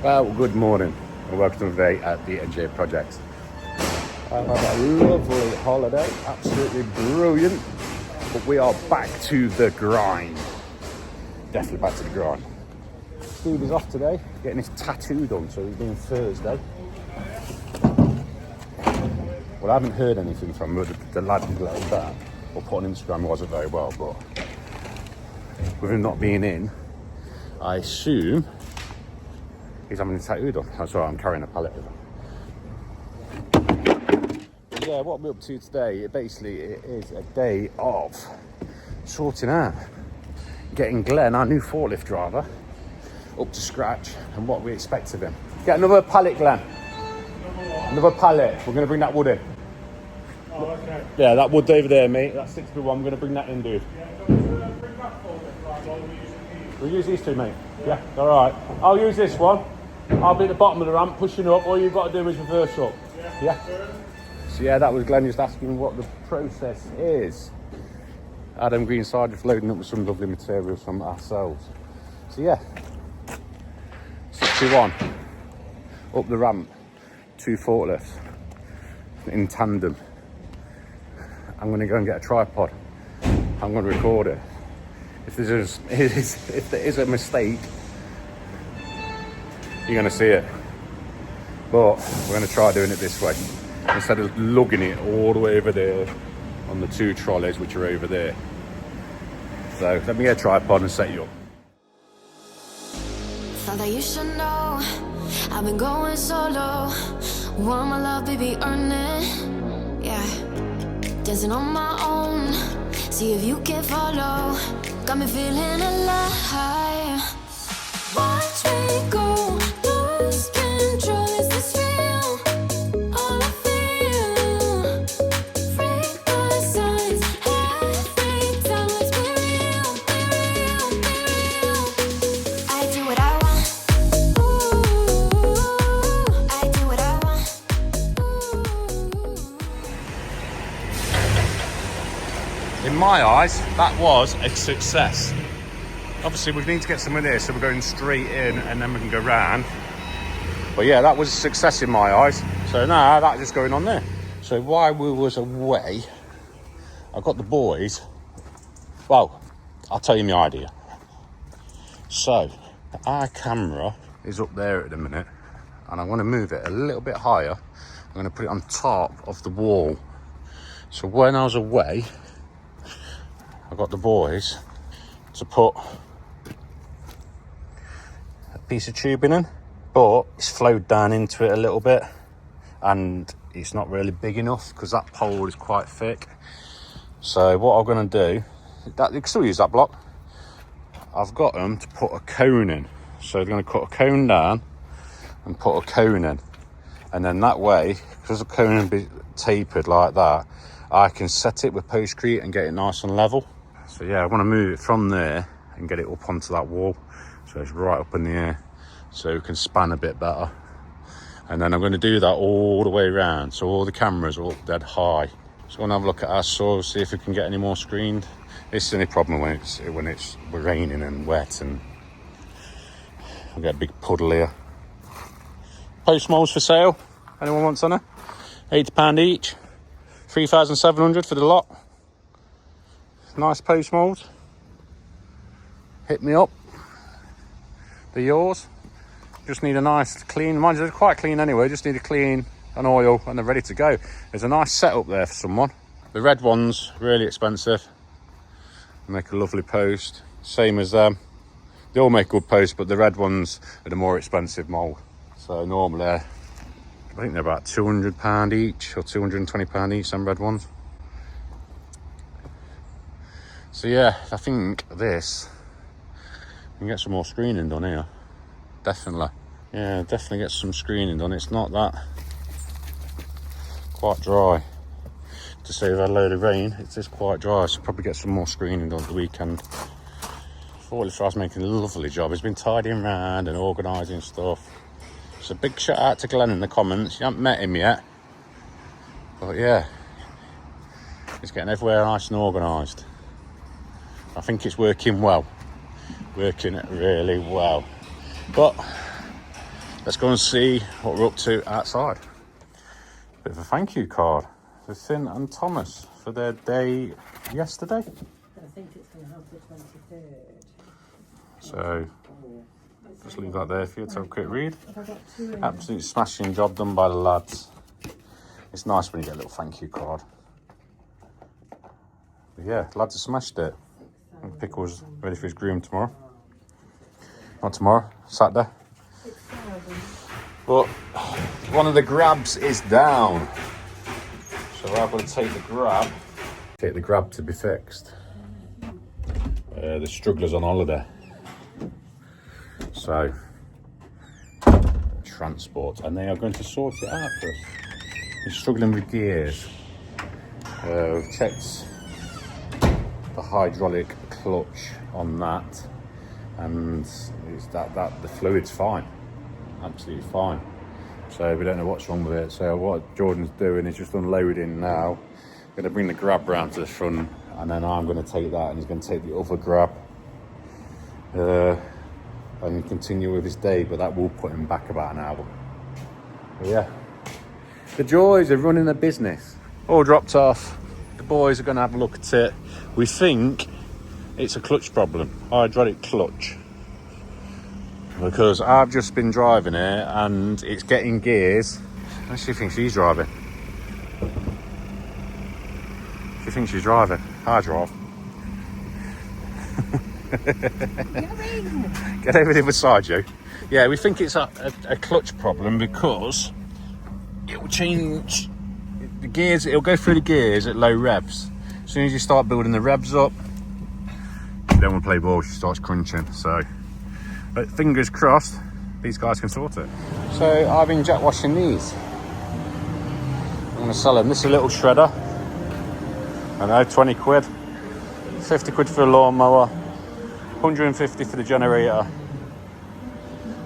Well, good morning and welcome to today at the NJ Project. I've had a lovely holiday, absolutely brilliant, but we are back to the grind. Definitely back to the grind. Stevie's off today, getting his tattoo done, so he's doing Thursday. Well, I haven't heard anything from him, the lad who let him back, or put on Instagram wasn't very well, but with him not being in, I assume he's having a tattoo done. That's why I'm carrying a pallet with him. Yeah, what we're up to today, it is a day of sorting out, getting Glenn, our new forklift driver, up to scratch and what we expect of him. Get another pallet, Glenn. Another pallet. We're going to bring that wood in. Oh, okay. Yeah, that wood over there, mate. That's 6 by 1. I'm going to bring that in, dude. Yeah, bring that forward, right, while we're using these. We'll use these two, mate. Yeah, all right. I'll use this one. I'll be at the bottom of the ramp, pushing up. All you've got to do is reverse up. Yeah. So yeah, that was Glenn just asking what the process is. Adam Greenside just loading up with some lovely materials from ourselves. So yeah, 61 up the ramp, 2 forklifts in tandem. I'm going to go and get a tripod. I'm going to record it. If there is a mistake, you're going to see it. But we're going to try doing it this way. Instead of lugging it all the way over there on the 2 trolleys which are over there. So let me get a tripod and set you up. Thought that you should know I've been going solo. Want my love, baby, earn it. Yeah, dancing on my own. See if you can follow. Got me feeling alive. Watch me go, lose control. Is this real? All I feel. Break the signs every time. Let's be real, be real, be real. I do what I want. Ooh, I do what I want. In my eyes, that was a success. Obviously we need to get some of this, so we're going straight in and then we can go round. But yeah, that was a success in my eyes. So now that's just going on there. So while we was away, I got the boys. Well, I'll tell you my idea. So our camera is up there at the minute and I want to move it a little bit higher. I'm going to put it on top of the wall. So when I was away, I got the boys to put a piece of tubing in, but it's flowed down into it a little bit and it's not really big enough because that pole is quite thick. So what I'm going to do, that you can still use that block. I've got them to put a cone in. So they're going to cut a cone down and put a cone in, and then that way, because the cone will be tapered like that, I can set it with postcrete and get it nice and level. So yeah, I want to move it from there and get it up onto that wall, so it's right up in the air, so it can span a bit better. And then I'm going to do that all the way around, so all the cameras are up dead high. So I want to have a look at our soil, see if we can get any more screened. This is the only problem when it's raining and wet, and I've got a big puddle here. Post molds for sale. Anyone wants on it? £80 each. 3,700 for the lot. Nice post molds. Hit me up. They're yours. Just need a nice clean. Mine's quite clean anyway. Just need a clean and oil and they're ready to go. There's a nice setup there for someone. The red ones, really expensive. Make a lovely post. Same as them. They all make good posts, but the red ones are the more expensive mould. So normally, I think they're about £200 each or £220 each, some red ones. So yeah, I think this, we can get some more screening done here. Definitely. Yeah, definitely get some screening done. It's not that quite dry. To say we've had a load of rain, it's just quite dry, so probably get some more screening done at the weekend. Forklift driver's making a lovely job. He's been tidying around and organising stuff. So big shout out to Glenn in the comments. You haven't met him yet, but yeah, he's getting everywhere nice and organised. I think it's working well, working really well. But let's go and see what we're up to outside. Bit of a thank you card to Finn and Thomas for their day yesterday. I think it's going to have the 23rd. So just leave that there for you to have a quick read. Have I got 2 in? Absolute smashing job done by the lads. It's nice when you get a little thank you card. But yeah, lads have smashed it. And Pickle's ready for his groom tomorrow. Not tomorrow, Saturday. 6,000. But one of the grabs is down. So we're able to take the grab to be fixed. The struggler's on holiday. So, transport, and they are going to sort it out for us. He's struggling with gears. We've checked the hydraulic clutch on that, and it's that the fluid's fine, absolutely fine. So we don't know what's wrong with it. So what Jordan's doing is just unloading now. Going to bring the grab round to the front, and then I'm going to take that, and he's going to take the other grab and continue with his day. But that will put him back about an hour. But yeah, the joys of running a business. All dropped off. The boys are going to have a look at it. We think it's a clutch problem, hydraulic clutch, because I've just been driving it and it's getting gears. And she thinks she's driving. She thinks she's driving. I drive. Get over the other side, you. Yeah, we think it's a clutch problem because it will change the gears. It'll go through the gears at low revs. As soon as you start building the revs up, you don't want to play ball. She starts crunching. So, but fingers crossed, these guys can sort it. So I've been jet washing these. I'm going to sell them. This is a little shredder. I know, 20 quid. 50 quid for a lawnmower. 150 for the generator.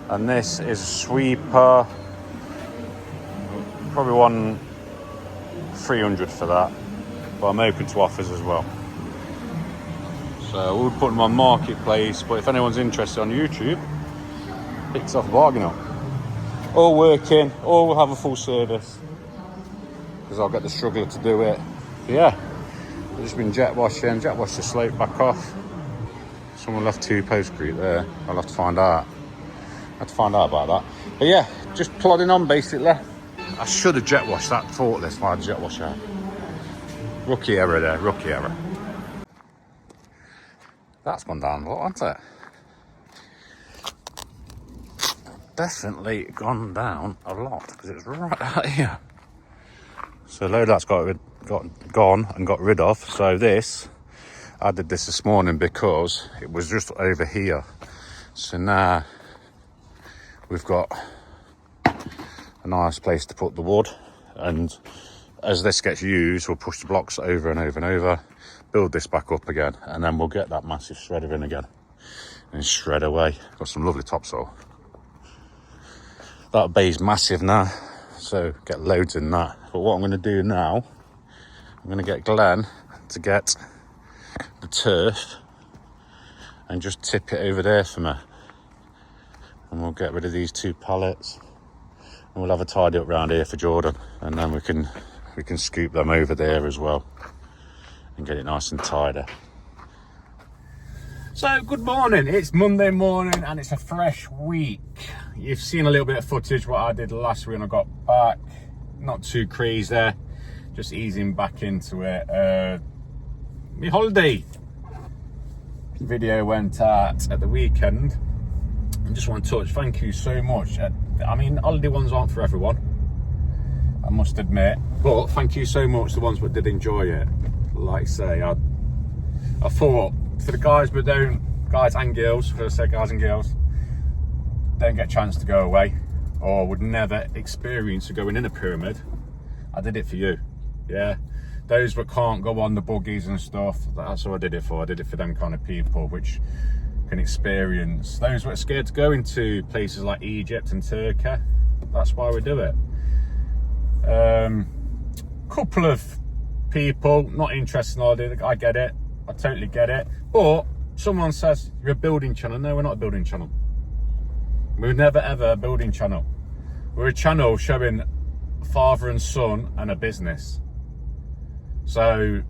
And this is a sweeper. Probably one 300 for that. But I'm open to offers as well. So we'll put them on Marketplace, but if anyone's interested on YouTube, it's off a bargain on. All working, all will have a full service. Because I'll get the struggler to do it. But yeah, I've just been jet washed the slope back off. Someone left 2 postcrete there. I'll have to find out. I have to find out about that. But yeah, just plodding on basically. I should have jet washed that forklift while I had jet wash out. Rookie error there, rookie error. That's gone down a lot, hasn't it? Definitely gone down a lot because it was right out here. So a load of that's gone and got rid of. So this, I did this morning because it was just over here. So now we've got a nice place to put the wood, and as this gets used, we'll push the blocks over and over and over, build this back up again, and then we'll get that massive shredder in again and shred away. Got some lovely topsoil. That bay's massive now, so get loads in that. But what I'm going to do now, I'm going to get Glenn to get the turf and just tip it over there for me, and we'll get rid of these 2 pallets, and we'll have a tidy up round here for Jordan, and then we can scoop them over there as well and get it nice and tidy. So good morning, it's Monday morning and it's a fresh week. You've seen a little bit of footage what I did last week when I got back. Not too crazy, just easing back into it. My holiday video went out at the weekend. I just want to touch, thank you so much. I mean, holiday ones aren't for everyone, I must admit, but thank you so much, the ones that did enjoy it. Like I say, I thought for the guys and girls, for the sake guys and girls, don't get a chance to go away or would never experience going in a pyramid, I did it for you. Yeah, those that can't go on the buggies and stuff, that's what I did it for. I did it for them kind of people which can experience. Those that are scared to go into places like Egypt and Turkey, that's why we do it. Couple of people not interested in holiday, I get it, I totally get it. But someone says you're a building channel. No, we're not a building channel. We're never ever a building channel. We're a channel showing father and son and a business. So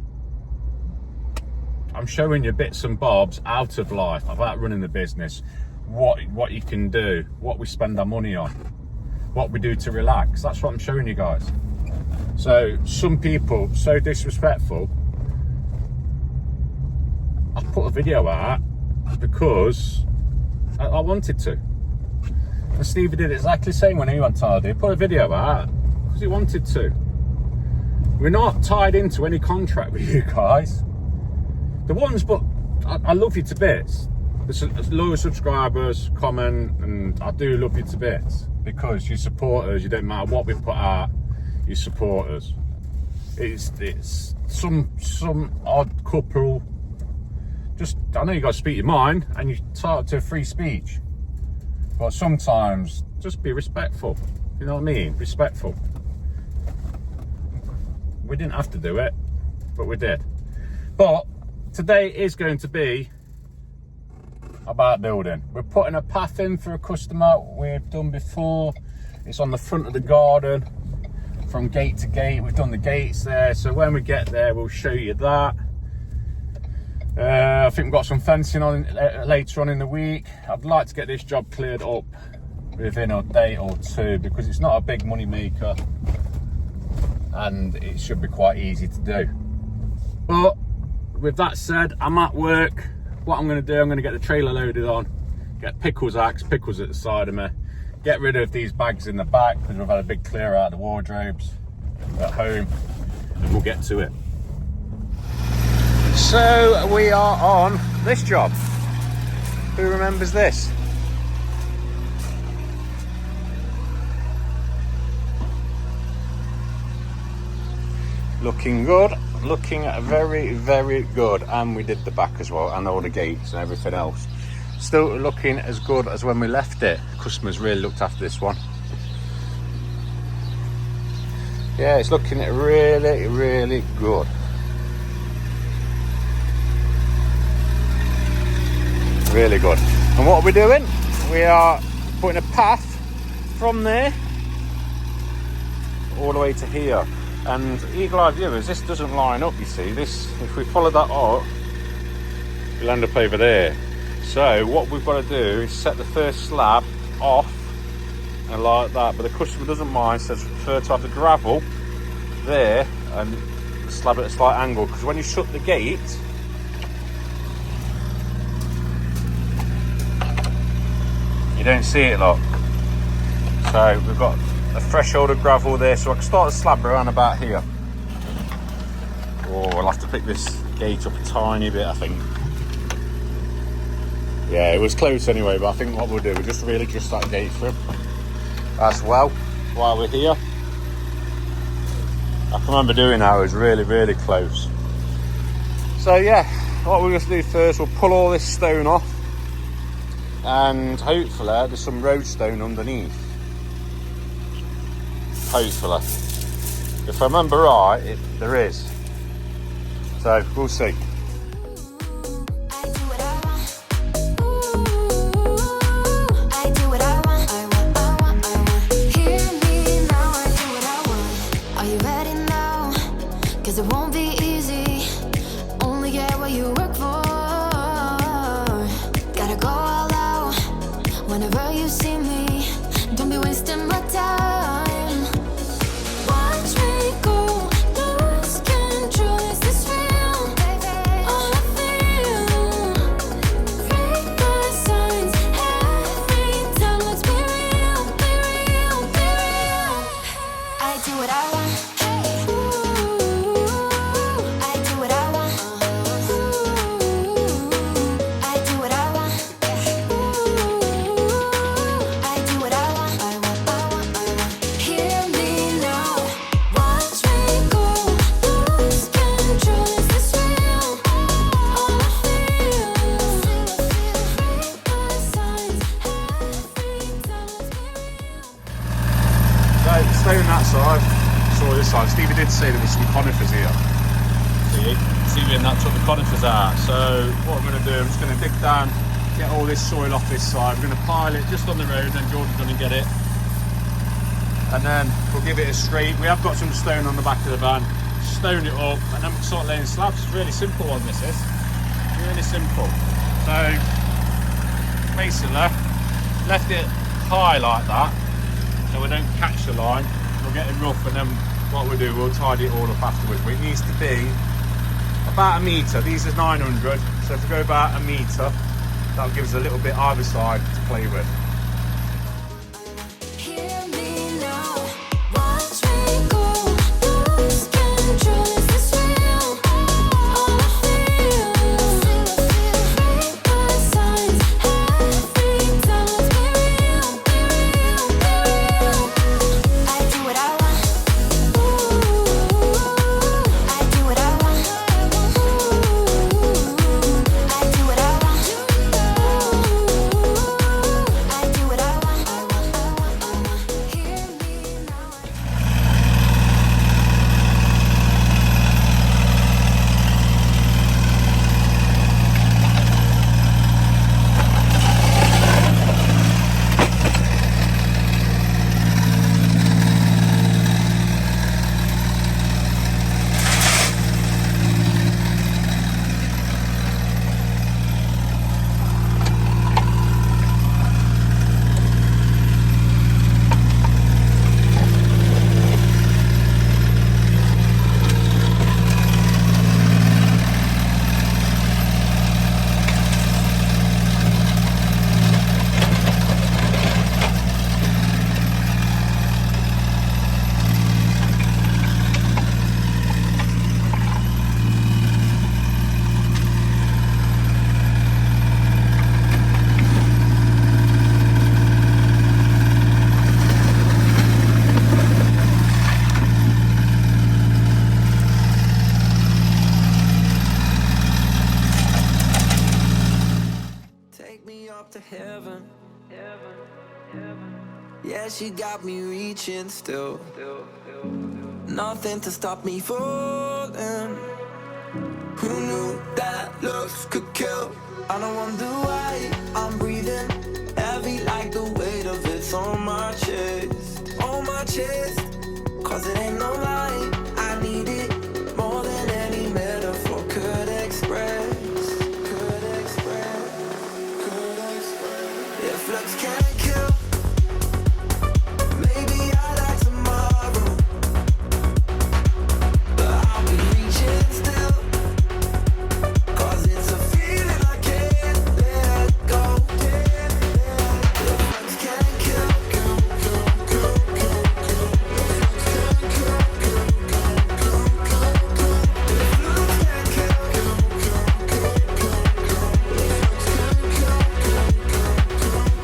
I'm showing you bits and bobs out of life about running the business, what you can do, what we spend our money on, what we do to relax. That's what I'm showing you guys. So some people so disrespectful. I put a video out because I wanted to. And Stevie did exactly the same when he went holiday. He put a video out because he wanted to. We're not tied into any contract with you guys. The ones, but I love you to bits. There's loyal subscribers, comment, and I do love you to bits because you support us. You don't matter what we put out, you support us. It's some odd couple. Just, I know you got to speak your mind, and you talk to free speech. But sometimes, just be respectful. You know what I mean? Respectful. We didn't have to do it, but we did. But today is going to be about building. We're putting a path in for a customer we've done before. It's on the front of the garden from gate to gate. We've done the gates there, so when we get there we'll show you that. I think we've got some fencing on later on in the week. I'd like to get this job cleared up within a day or two because it's not a big money maker and it should be quite easy to do. But with that said, I'm at work. What I'm going to do, I'm going to get the trailer loaded on, get pickles at the side of me, get rid of these bags in the back because we've had a big clear out of the wardrobes at home, and we'll get to it. So we are on this job. Who remembers this? Looking good, looking very, very good. And we did the back as well, and all the gates and everything else. Still looking as good as when we left it. Customers really looked after this one. Yeah, it's looking really, really good. Really good. And what are we doing? We are putting a path from there all the way to here. And eagle-eyed viewers, this doesn't line up, you see. This, if we follow that up, we'll end up over there. So what we've got to do is set the first slab off and like that, but the customer doesn't mind, says prefer to have the gravel there and the slab at a slight angle, because when you shut the gate, you don't see it, look. So we've got a threshold of gravel there, so I can start the slab around about here. Oh, I'll have to pick this gate up a tiny bit, I think. Yeah, it was close anyway, but I think what we'll do, we'll just really adjust that gate through as well while we're here. I can remember doing that, it was really, really close. So yeah, what we're going to do first, we'll pull all this stone off, and hopefully there's some road stone underneath. Hopefully. If I remember right, there is. So we'll see. It won't be easy, only get what you work for. Gotta go all out whenever you see me. Don't be wasting my time. Watch me go, lose control. Is this real? All I feel. Break the signs every time. Let's be real, be real, be real. I do what I want. Stone that side, saw this side. Stevie did say there was some conifers here. See, Stevie and that took the conifers out. So what I'm going to do, I'm just going to dig down get all this soil off this side. We're going to pile it just on the road, then Jordan's going to get it. And then we'll give it a straight. We have got some stone on the back of the van. Stone it up, and then we'll start laying slabs. It's really simple one, this is. Really simple. So, basically, left it high like that, so we don't catch the line. We'll get it rough, and then what we'll do, we'll tidy it all up afterwards. But it needs to be about a metre. These are 900, so if we go about a metre, that'll give us a little bit either side to play with. Hear me now, watch me go, lose control, is this real? All I feel, read the signs, every time, let's be real, be real, be real. I do what I want, I do what I want, I do what I want, I do what I want. Hear me now. Take me up to heaven. Yeah, she got me reaching still. Nothing to stop me falling. Who knew that looks could kill? I don't wonder why I'm breathing heavy like the weight of it's on my chest. On my chest. Cause it ain't no lie, I need it more than any metaphor could express. If looks can't kill, maybe I like tomorrow, but I'll be reaching still, cause it's a feeling I can't let go. If looks can't kill,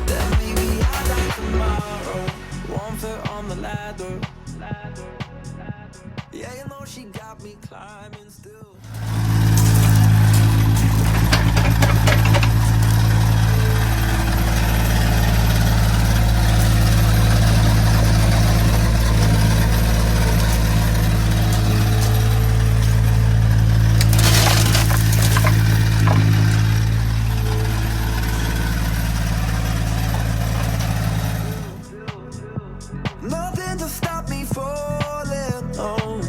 then maybe I like tomorrow. One foot on the ladder. Yeah, you know she got me climbing still. Nothing to stop me falling. Oh,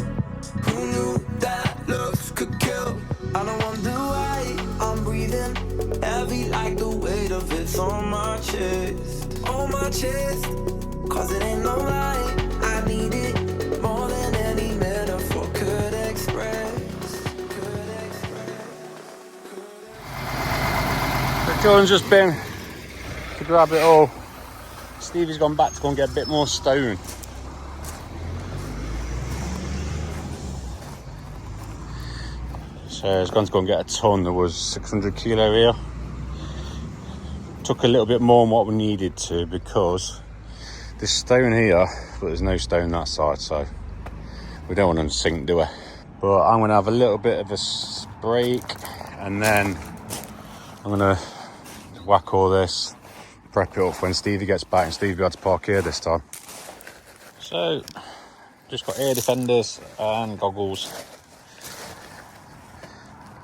who knew that looks could kill? I don't wonder why I'm breathing heavy like the weight of it's on my chest. On my chest. Cause it ain't no lie, I need it more than any metaphor could express. So Jordan's just been to grab it all. Stevie's gone back to go and get a bit more stone. So he's gone to go and get a ton. There was 600 kilo here. Took a little bit more than what we needed to because there's stone here, but there's no stone that side, so we don't want to sink, do we? But I'm going to have a little bit of a break, and then I'm going to whack all this, prep it up when Stevie gets back, and Stevie had to park here this time. So, just got air defenders and goggles.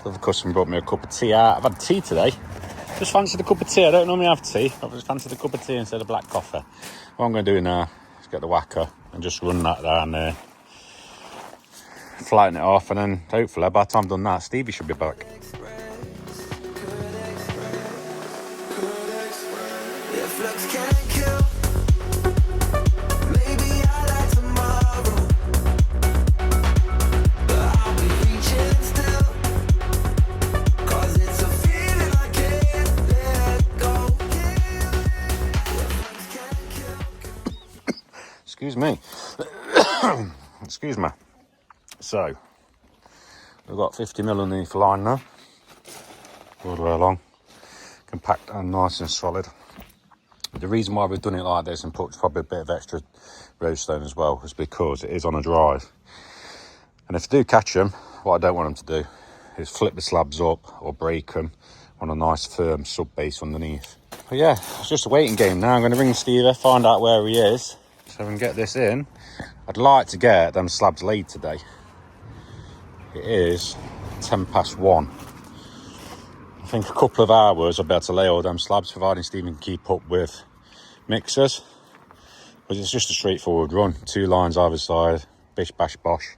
The other customer brought me a cup of tea out. I've had tea today. Just fancied a cup of tea. I don't normally have tea. I just fancied a cup of tea instead of black coffee. What I'm going to do now is get the whacker and just run that down there, flatten it off, and then hopefully by the time I've done that, Stevie should be back. If looks can't kill, maybe I like tomorrow, but I'll be reaching still, 'cause it's a feeling I can't let go. If looks can't kill. Excuse me. Excuse me. So, we've got 50mm underneath the line now, all the way along, compact and nice and solid. The reason why we've done it like this and put probably a bit of extra roadstone as well is because it is on a drive. And if I do catch them, what I don't want them to do is flip the slabs up or break them on a nice firm sub base underneath. But yeah, it's just a waiting game now. I'm going to ring Stevie, find out where he is so we can get this in. I'd like to get them slabs laid today. It is 1:10. I think a couple of hours I'll be able to lay all them slabs, providing Stephen can keep up with mixers. But it's just a straightforward run. 2 lines either side, bish bash bosh,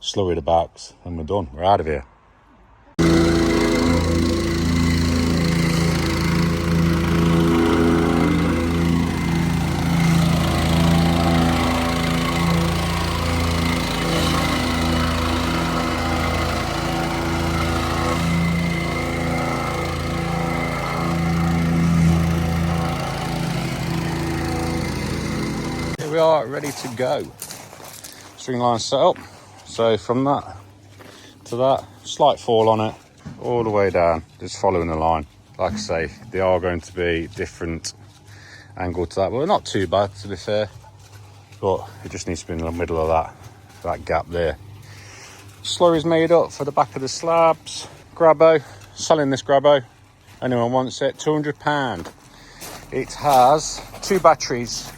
slurry the backs, and we're done. We're out of here. We are ready to go. String line set up. So from that to that, slight fall on it, all the way down, just following the line. Like I say, they are going to be different angle to that, but not too bad to be fair. But it just needs to be in the middle of that gap there. Slurry's made up for the back of the slabs. Grabbo, selling this Grabbo. Anyone wants it, £200. It has 2 batteries.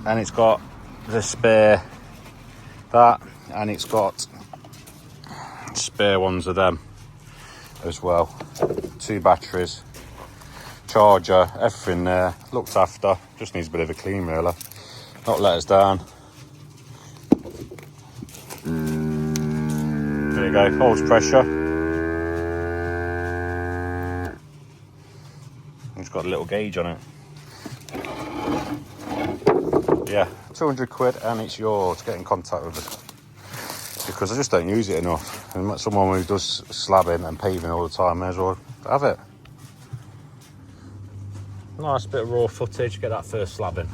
And it's got the spare that, and it's got spare ones of them as well. 2 batteries, charger, everything there, looked after. Just needs a bit of a clean really. Not let us down. There you go, holds pressure. It's got a little gauge on it. Yeah, 200 quid and it's yours. Get in contact with us because I just don't use it enough. And someone who does slabbing and paving all the time may as well have it. Nice bit of raw footage, get that first slabbing.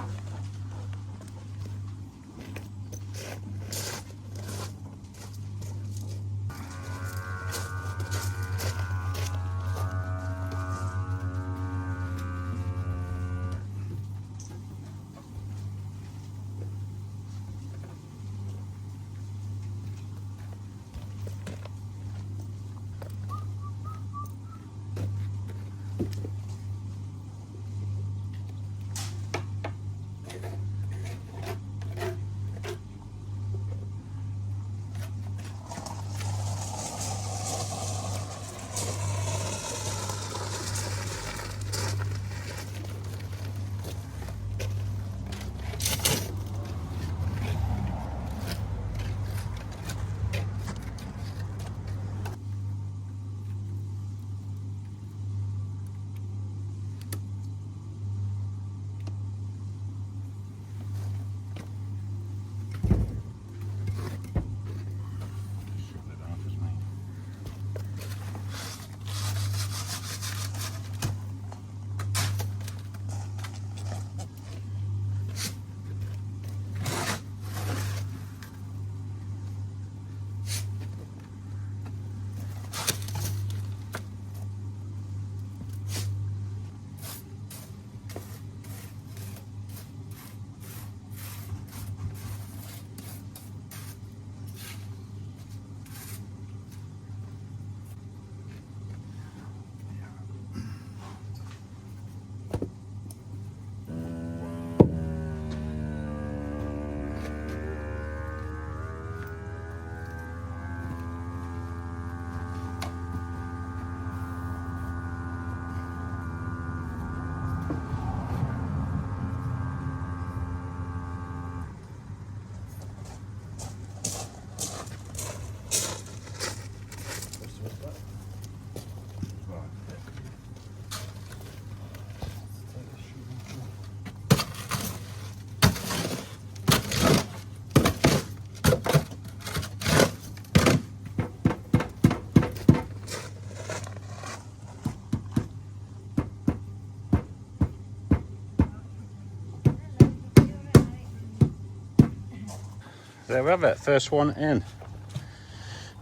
there we have it, first one in.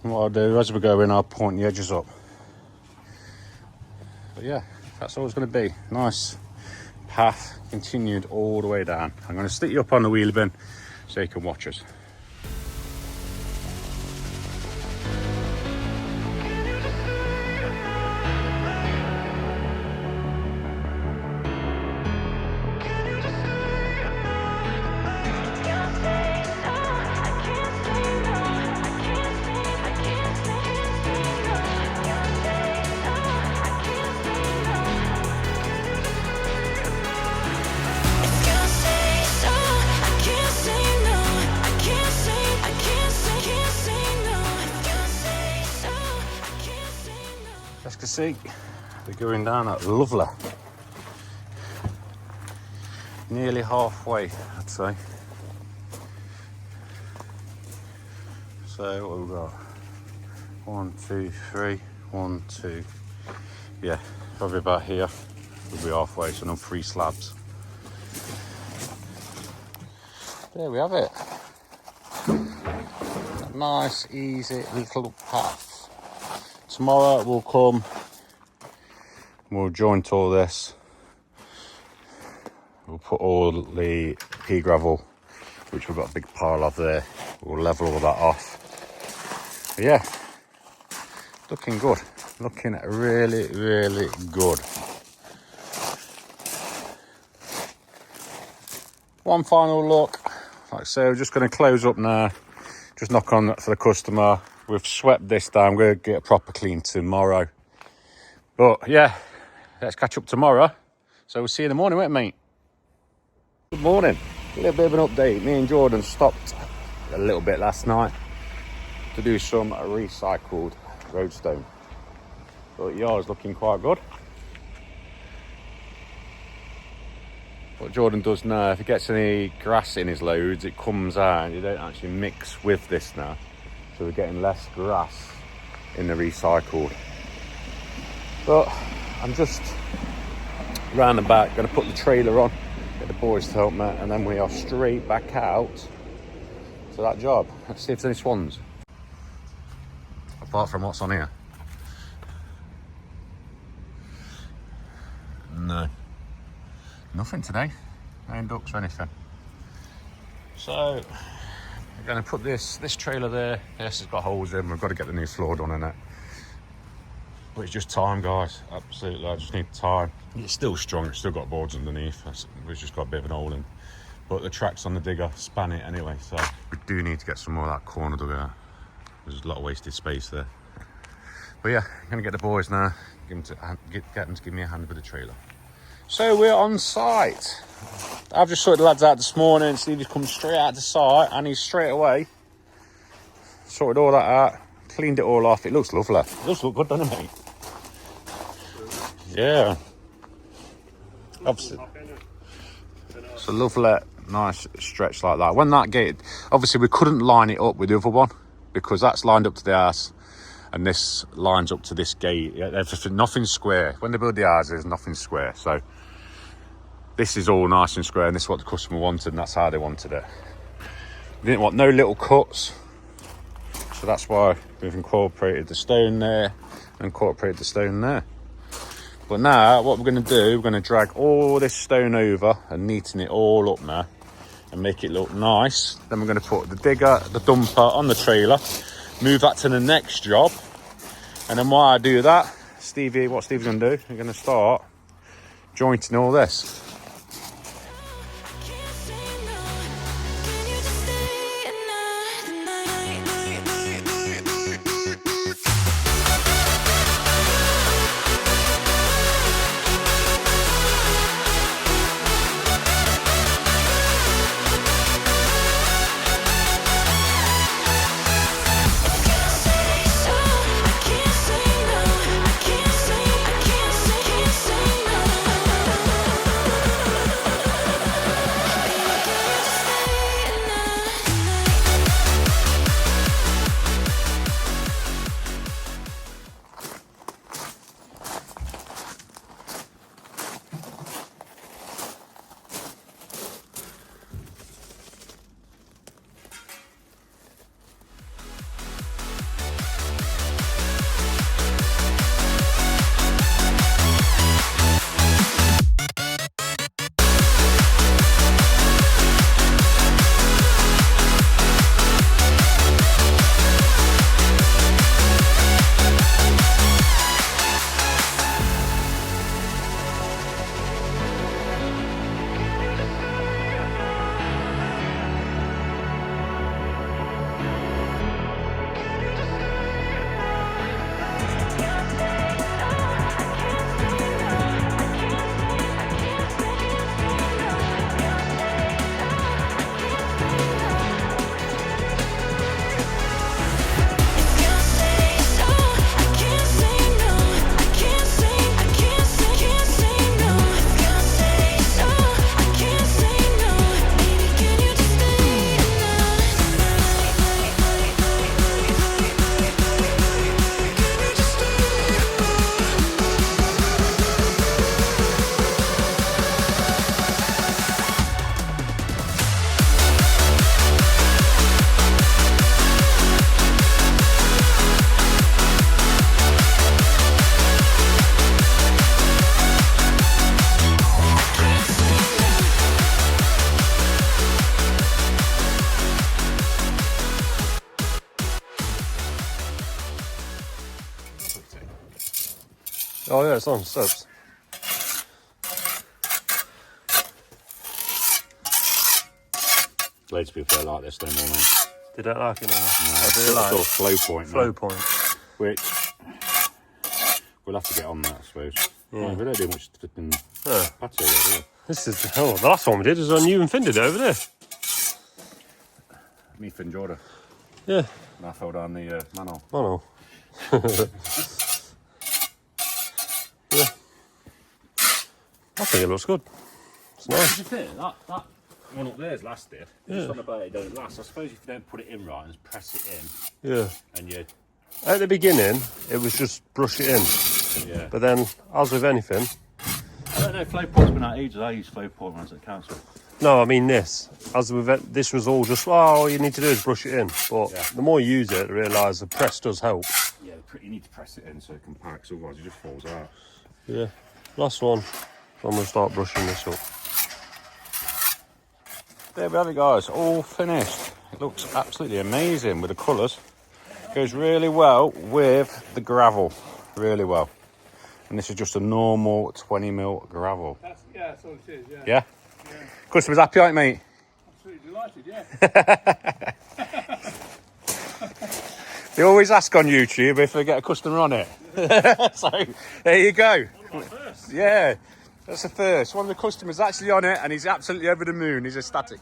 And what I'll do as we go in, I'll point the edges up. But yeah, that's all it's going to be. Nice path continued all the way down. I'm going to stick you up on the wheelie bin so you can watch us. As you can see, we're going down at lovely. Nearly halfway, I'd say. So what we've got? 1, 2, 3, 1, 2. Yeah, probably about here. We'll be halfway, so another 3 slabs. There we have it. A nice, easy little path. Tomorrow we'll come, we'll joint all this, we'll put all the pea gravel, which we've got a big pile of there, we'll level all that off. But yeah, looking good, looking really, really good. One final look, like I say, we're just going to close up now, just knock on for the customer. We've swept this down. We're going to get a proper clean tomorrow. But yeah, let's catch up tomorrow. So we'll see you in the morning, won't we, mate? Good morning. A little bit of an update. Me and Jordan stopped a little bit last night to do some recycled roadstone. But yard's looking quite good. What Jordan does now, if he gets any grass in his loads, it comes out and you don't actually mix with this now. So we're getting less grass in the recycled. But I'm just round the back, going to put the trailer on, get the boys to help me, and then we are straight back out to that job. Let's see if there's any swans. Apart from what's on here. No. Nothing today. No ducks or anything. So we're going to put this trailer there. Yes, it's got holes in. We've got to get the new floor done in it. But it's just time, guys. Absolutely, I just need time. It's still strong. It's still got boards underneath. We've just got a bit of an hole in. But the tracks on the digger span it anyway. So we do need to get some more of that corner dug out. There's a lot of wasted space there. But yeah, I'm going to get the boys now. Get them to give me a hand with the trailer. So we're on site. I've just sorted the lads out this morning. Stevie's come straight out to site and he's straight away sorted all that out, cleaned it all off. It looks lovely. It does look good, doesn't it, mate? Yeah. Obviously, it's a lovely, nice stretch like that. When that gate, obviously we couldn't line it up with the other one because that's lined up to the house and this lines up to this gate. Nothing's square. When they build the houses, nothing's square. So this is all nice and square, and this is what the customer wanted, and that's how they wanted it. They didn't want no little cuts, so that's why we've incorporated the stone there and incorporated the stone there. But now, what we're going to do, we're going to drag all this stone over and neaten it all up now and make it look nice. Then we're going to put the digger, the dumper on the trailer, move that to the next job, and then while I do that, what Stevie's going to do, we're going to start jointing all this. Oh yeah, it's on slabs. Loads of people don't like this no more, mate. They don't like it now. No, I do it's like sort it. of flow point. Flow now, point. which we'll have to get on that, I suppose. Yeah. We don't do much flipping patio there, do we? This is the last one we did was on you and Finn did it over there. Me, Finn, Jordan. Yeah. And I fell down the manhole. Oh no. Yeah. I think it looks good. It's nice. That one up there's lasted. Just on about it don't last. I suppose if you don't put it in right and press it in, Yeah. and you, At the beginning, it was just brush it in. yeah. But then, as with anything, I don't know. Flow point's been out ages. I use flow point when I was at the council. no, I mean this. As with this was all just, all you need to do is brush it in. But the more you use it, I realise the press does help. Yeah, you need to press it in so it can pack. 'Cause otherwise, it just falls out. Yeah. Last one. I'm going to start brushing this up. There we have it, guys. All finished. It looks absolutely amazing with the colours. Goes really well with the gravel. Really well. And this is just a normal 20mm gravel. That's all it is, yeah. Yeah? Customers happy, aren't you, mate? Absolutely delighted, yeah. They always ask on YouTube if they get a customer on it. So, there you go. Yeah, that's the first. One of the customers actually on it and he's absolutely over the moon. He's ecstatic.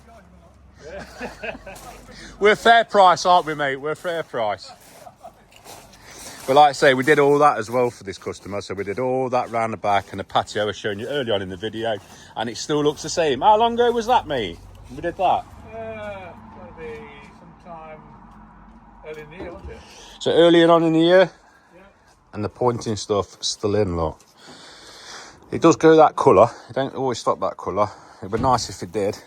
We're fair price, aren't we, mate? We're fair price. But like I say, we did all that as well for this customer. So we did all that round the back and the patio I was showing you early on in the video. And it still looks the same. How long ago was that, mate? We did that? Gotta be sometime early in the year, wasn't it? So early on in the year. Yeah. And the pointing stuff still in, look. It does go that colour. It don't always stop that colour. It'd be nice if it did.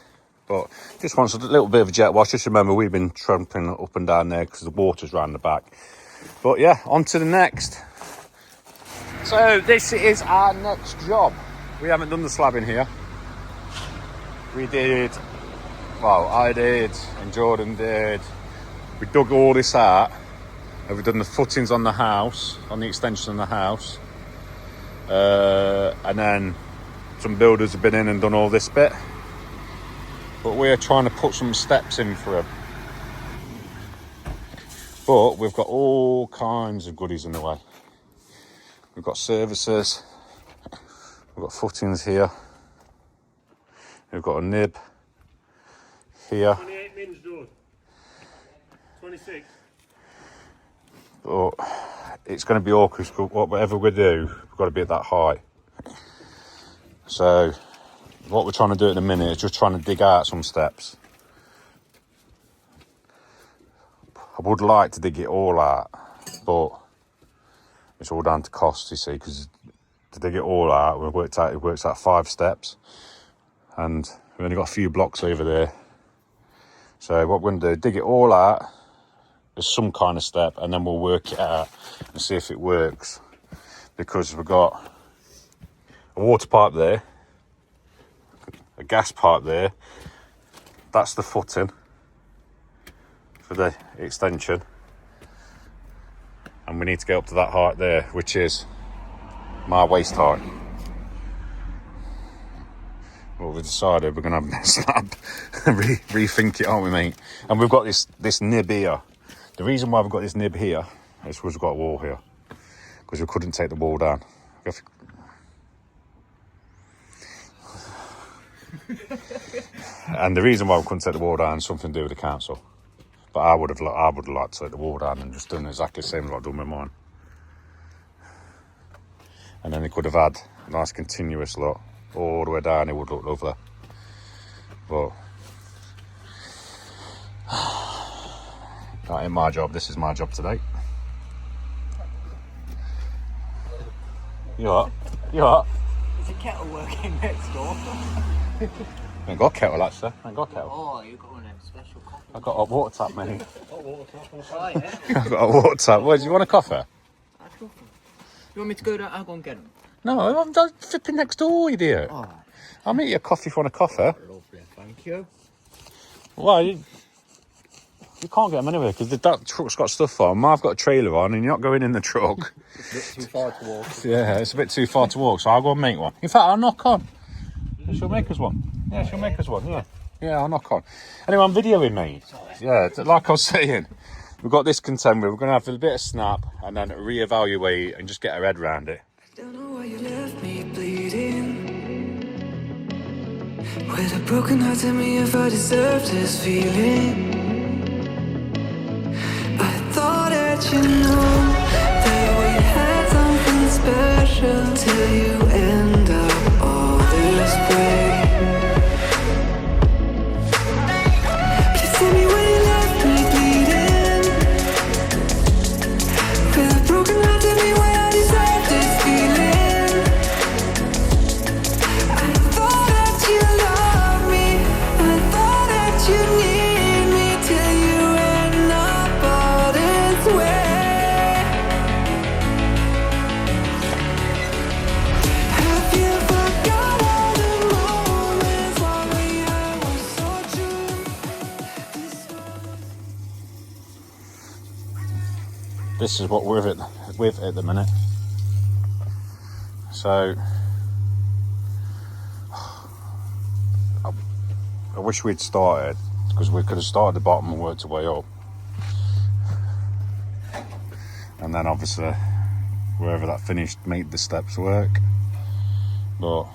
But just wants a little bit of a jet wash. Just remember, we've been tramping up and down there because the water's round the back. But yeah, on to the next. So this is our next job. We haven't done the slab in here. We did, well, I did and Jordan did. We dug all this out. And we've done the footings on the house, on the extension of the house. And then some builders have been in and done all this bit. But we're trying to put some steps in for him. But we've got all kinds of goodies in the way. We've got services. We've got footings here. We've got a nib here. 28 mins, George. 26. But it's going to be awkward. Whatever we do, we've got to be at that height. So what we're trying to do at the minute is just trying to dig out some steps. I would like to dig it all out, but it's all down to cost, you see, because to dig it all out, it works out 5 steps, and we've only got a few blocks over there. So what we're going to do, dig it all out, there's some kind of step, and then we'll work it out and see if it works, because we've got a water pipe there, a gas pipe there, that's the footing for the extension, and we need to get up to that height there, which is my waist height. Well, we decided we're going to have a slab and rethink it, aren't we, mate? And we've got this nib here. The reason why we've got this nib here is because we've got a wall here, because we couldn't take the wall down. And the reason why we couldn't take the wall down is something to do with the council. But I would have liked to take the wall down and just done exactly the same as I've done with mine. And then they could have had a nice continuous look all the way down. It would look lovely. But that ain't my job. This is my job today. You what? There's a kettle working next door. I ain't got a kettle, actually. I ain't got a kettle. Oh, you've got one of them special coffee. I've got a water tap, mate. Oh, yeah. I've got a water tap. What, do you want a coffee? You want me to go down? I'll go and get them. No, I'm flipping next door, you idiot. Oh, I'll make you a coffee if you want a coffee. lovely. Thank you. Why? You can't get them anywhere because that truck's got stuff on. I've got a trailer on, and you're not going in the truck. It's a bit too far to walk. Yeah, it's a bit too far to walk, so I'll go and make one. In fact, I'll knock on. She'll make us one. Yeah, she'll make us one. Yeah, yeah, I'll knock on. Anyway, I'm videoing, mate. Yeah, like I was saying, we've got this contender. We're going to have a bit of snap and then reevaluate and just get our head around it. Don't know why you left me bleeding. With a broken heart, tell me if I deserve this feeling. I thought that you know that we had something special till you end up all this way. Please tell me when you left me bleeding. With a broken heart, tell me why I deserve this feeling. I thought that you loved me, I thought that you need me till you end up all this way. Have you forgot all the moments while we had was so true? This is what we're with at the minute. So I wish we'd started, because we could have started at the bottom and worked our way up, and then obviously wherever that finished, make the steps work. But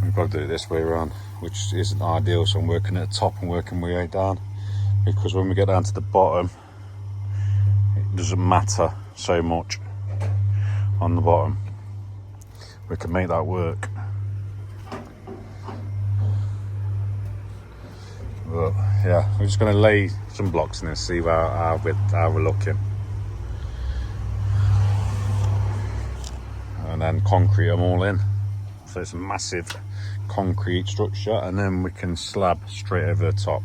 we've got to do it this way around, which isn't ideal. So I'm working at the top and working my way down, because when we get down to the bottom, it doesn't matter so much on the bottom. We can make that work. But yeah, we're just going to lay some blocks in and see how we're looking, and then concrete them all in. So it's a massive concrete structure, and then we can slab straight over the top.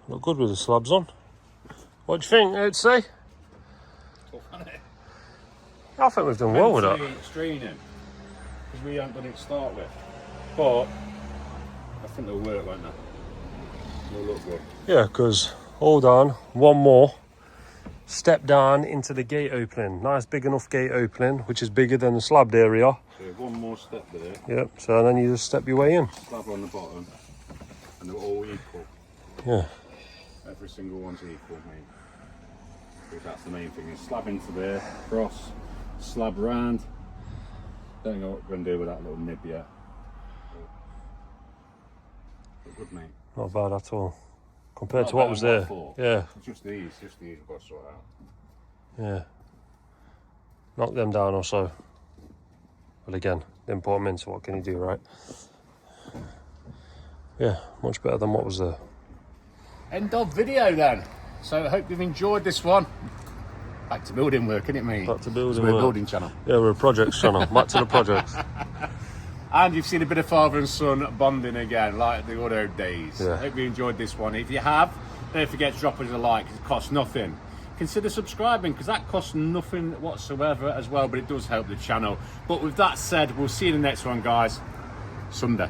Look good with the slabs on. What do you think, I'd say? Tough, isn't it? I think we've done well with that. Straining, because we haven't done it to start with. But I think they'll work, won't they? They'll look good. Yeah, because hold on, one more. Step down into the gate opening. Nice big enough gate opening, which is bigger than the slabbed area. So one more step with it. Yep, so then you just step your way in. Slab on the bottom, and they're all equal. Yeah. Every single one's equal, mate. Because that's the main thing, is slab into there, cross, slab round. Don't know what we're going to do with that little nib yet. But good, mate. Not bad at all. Compared Not to what bad was on what there. for. Yeah, It's just these we've got to sort out. yeah. Knock them down or so. But again, didn't put them in, so what can you do, right? Yeah, much better than what was there. End of video then. So I hope you've enjoyed this one. Back to building work, isn't it, mate? Back to building We're a work. building channel. Yeah, we're a projects channel. Back to the projects. And you've seen a bit of father and son bonding again, like the good old days. Yeah. I hope you enjoyed this one. If you have, don't forget to drop us a like. It costs nothing. Consider subscribing, because that costs nothing whatsoever as well, but it does help the channel. But with that said, we'll see you in the next one, guys. Sunday.